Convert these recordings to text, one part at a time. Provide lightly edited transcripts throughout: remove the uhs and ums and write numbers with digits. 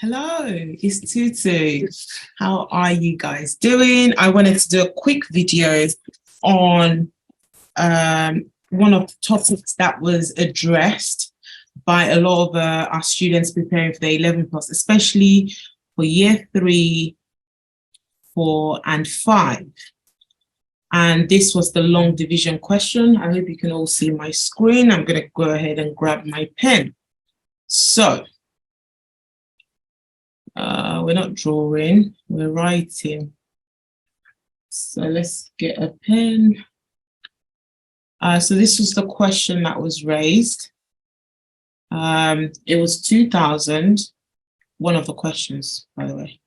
Hello, it's Tutu. How are you guys doing? I wanted to do a quick video on one of the topics that was addressed by a lot of our students preparing for the 11 plus, especially for year 3, 4, and 5. And this was the long division question. I hope you can all see my screen. I'm going to go ahead and grab my pen. So, we're not drawing, we're writing. So let's get a pen. So this was the question that was raised. It was 2,000, one of the questions, by the way.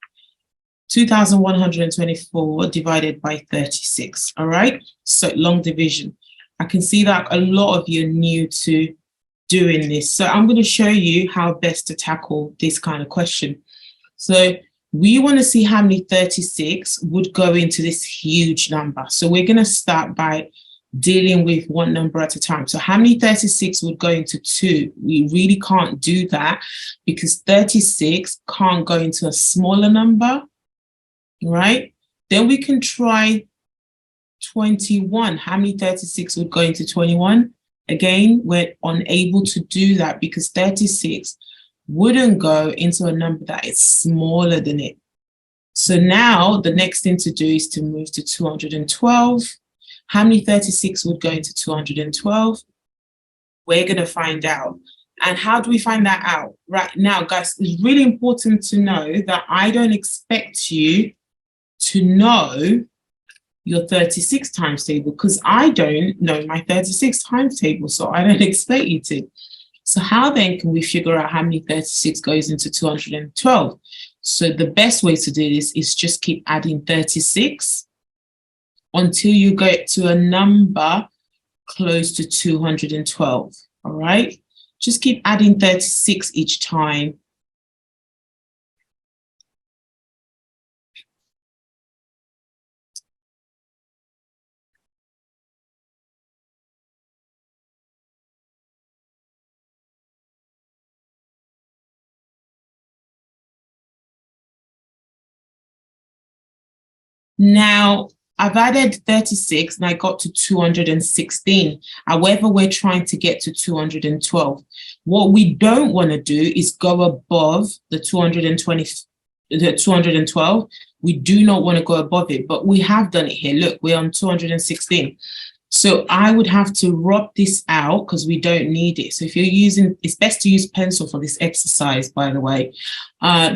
2,124 divided by 36, all right? So long division. I can see that a lot of you are new to doing this. So I'm going to show you how best to tackle this kind of question. So we want to see how many 36 would go into this huge number. So we're going to start by dealing with one number at a time. So how many 36 would go into 2? We really can't do that because 36 can't go into a smaller number, right? Then we can try 21. How many 36 would go into 21? Again, we're unable to do that because 36 wouldn't go into a number that is smaller than it. So now the next thing to do is to move to 212. How many 36 would go into 212? We're going to find out. And how do we find that out? Right now, guys, it's really important to know that I don't expect you to know your 36 times table because I don't know my 36 times table, so I don't expect you to. So how then can we figure out how many 36 goes into 212? So the best way to do this is just keep adding 36 until you get to a number close to 212, all right? Just keep adding 36 each time. Now, I've added 36 and I got to 216. However, we're trying to get to 212. What we don't want to do is go above the 212. We do not want to go above it, but we have done it here. Look, we're on 216. So I would have to rub this out because we don't need it. So if you're using, it's best to use pencil for this exercise, by the way.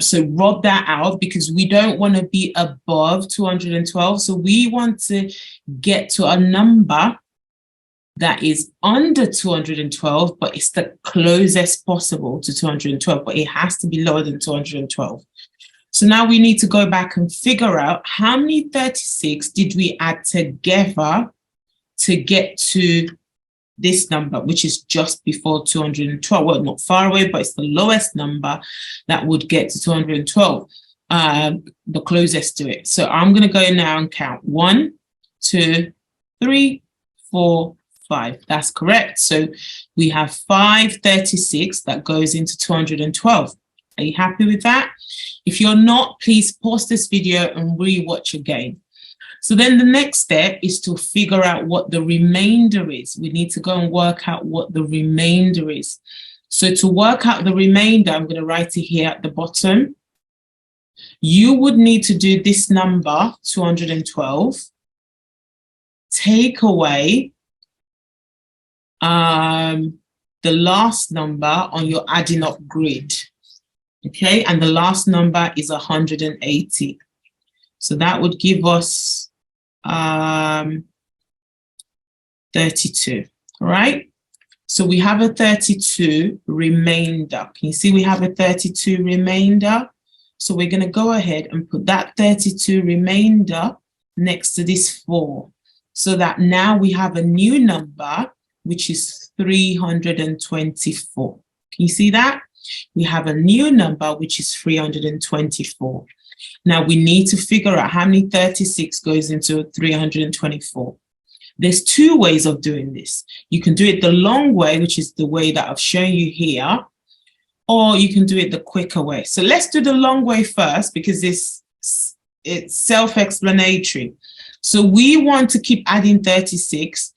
So rub that out because we don't want to be above 212. So we want to get to a number that is under 212, but it's the closest possible to 212, but it has to be lower than 212. So now we need to go back and figure out how many 36 did we add together to get to this number, which is just before 212. Well, not far away, but it's the lowest number that would get to 212, the closest to it. So I'm going to go now and count 1, 2, 3, 4, 5. That's correct. So we have 536 that goes into 212. Are you happy with that? If you're not, please pause this video and rewatch again. So then the next step is to figure out what the remainder is. We need to go and work out what the remainder is. So to work out the remainder, I'm going to write it here at the bottom. You would need to do this number, 212, take away the last number on your adding up grid. Okay, and the last number is 180. So that would give us 32, all right? So we have a 32 remainder. Can you see we have a 32 remainder? So we're going to go ahead and put that 32 remainder next to this 4, so that now we have a new number, which is 324. Can you see that? We have a new number, which is 324. Now we need to figure out how many 36 goes into 324. There's 2 ways of doing this. You can do it the long way, which is the way that I've shown you here, or you can do it the quicker way. So let's do the long way first, because it's self-explanatory. So we want to keep adding 36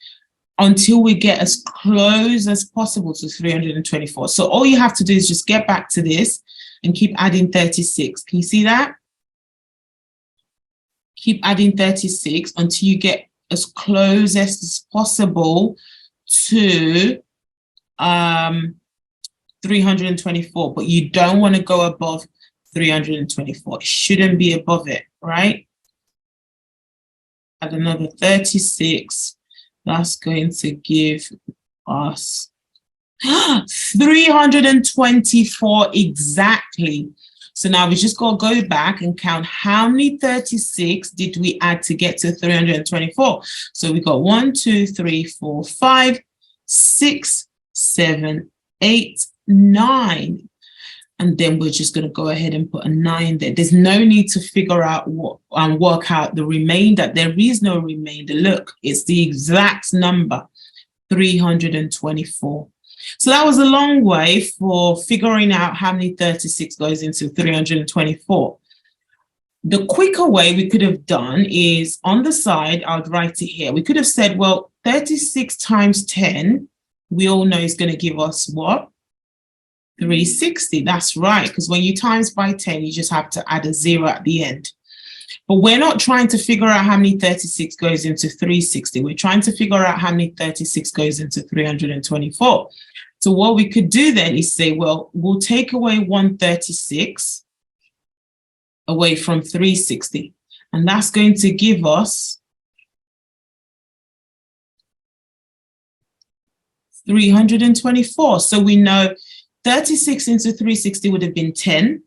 until we get as close as possible to 324. So all you have to do is just get back to this and keep adding 36. Can you see that? Keep adding 36 until you get as close as possible to 324, but you don't want to go above 324. It shouldn't be above it, right? Add another 36. That's going to give us 324 exactly. So now we just got to go back and count how many 36 did we add to get to 324. So we got 1, 2, 3, 4, 5, 6, 7, 8, 9. And then we're just going to go ahead and put a 9 there. There's no need to figure out what and work out the remainder. There is no remainder. Look, it's the exact number, 324. So that was a long way for figuring out how many 36 goes into 324. The quicker way we could have done is on the side, I would write it here. We could have said, well, 36 times 10, we all know is going to give us what? 360. That's right, because when you times by 10, you just have to add a 0 at the end. But we're not trying to figure out how many 36 goes into 360. We're trying to figure out how many 36 goes into 324. So what we could do then is say, well, we'll take away 136 away from 360. And that's going to give us 324. So we know 36 into 360 would have been 10.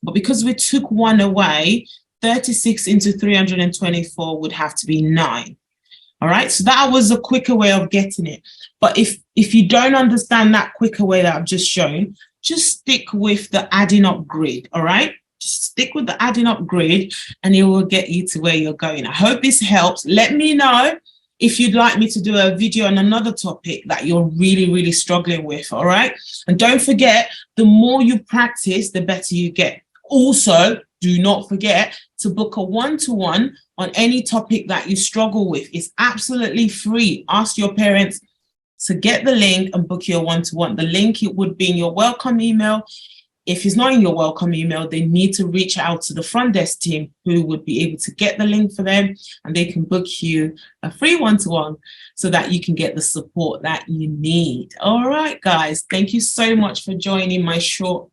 But because we took 1 away, 36 into 324 would have to be 9. All right, so that was a quicker way of getting it. But if you don't understand that quicker way that I've just shown, just stick with the adding up grid, all right? Just stick with the adding up grid and it will get you to where you're going. I hope this helps. Let me know if you'd like me to do a video on another topic that you're really, really struggling with, all right? And don't forget, the more you practice, the better you get. Also, do not forget to book a one-to-one on any topic that you struggle with. It's absolutely free. Ask your parents to get the link and book your one-to-one. The link, it would be in your welcome email. If it's not in your welcome email, they need to reach out to the front desk team who would be able to get the link for them, and they can book you a free one-to-one so that you can get the support that you need. All right, guys, thank you so much for joining my short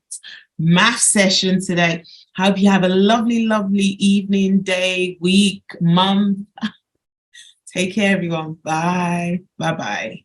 math session today. Hope you have a lovely, lovely evening, day, week, month. Take care, everyone. Bye. Bye-bye.